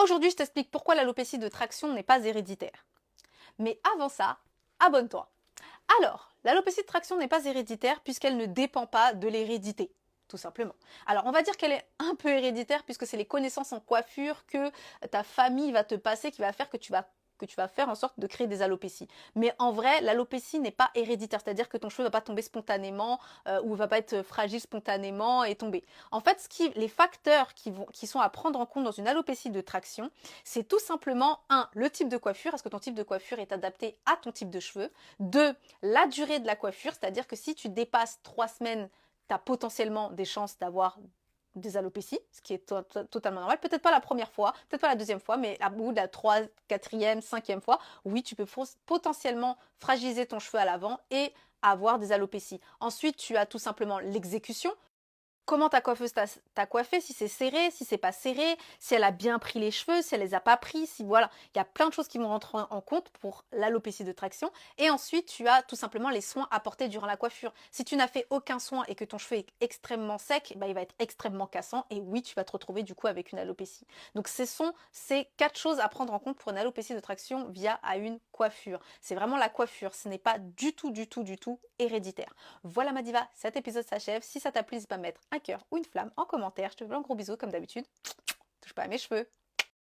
Aujourd'hui, je t'explique pourquoi l'alopécie de traction n'est pas héréditaire. Mais avant ça, abonne-toi. Alors, l'alopécie de traction n'est pas héréditaire puisqu'elle ne dépend pas de l'hérédité, tout simplement. Alors, on va dire qu'elle est un peu héréditaire puisque c'est les connaissances en coiffure que ta famille va te passer qui va faire que tu vas faire en sorte de créer des alopécies. Mais en vrai, l'alopécie n'est pas héréditaire, c'est-à-dire que ton cheveu va pas tomber spontanément ou va pas être fragile spontanément et tomber. En fait, les facteurs qui sont à prendre en compte dans une alopécie de traction, c'est tout simplement le type de coiffure, est-ce que ton type de coiffure est adapté à ton type de cheveux. 2, la durée de la coiffure, c'est-à-dire que si tu dépasses 3 semaines, tu as potentiellement des chances d'avoir des alopécies, ce qui est totalement normal. Peut-être pas la première fois, peut-être pas la deuxième fois, mais à bout de la 3e, 4e, 5e fois, oui, tu peux potentiellement fragiliser ton cheveu à l'avant et avoir des alopécies. Ensuite, tu as tout simplement l'exécution. Comment ta coiffeuse t'a coiffé, si c'est serré, si c'est pas serré, si elle a bien pris les cheveux, si elle les a pas pris, si voilà, il y a plein de choses qui vont rentrer en compte pour l'alopécie de traction. Et ensuite, tu as tout simplement les soins apportés durant la coiffure. Si tu n'as fait aucun soin et que ton cheveu est extrêmement sec, bah, il va être extrêmement cassant et oui, tu vas te retrouver du coup avec une alopécie. Donc ce sont ces 4 choses à prendre en compte pour une alopécie de traction via à une coiffure. C'est vraiment la coiffure, ce n'est pas du tout, du tout, du tout héréditaire. Voilà ma diva, cet épisode s'achève. Si ça t'a plu, n'hésite pas à mettre un cœur ou une flamme en commentaire. Je te fais un gros bisou comme d'habitude. Touche pas à mes cheveux.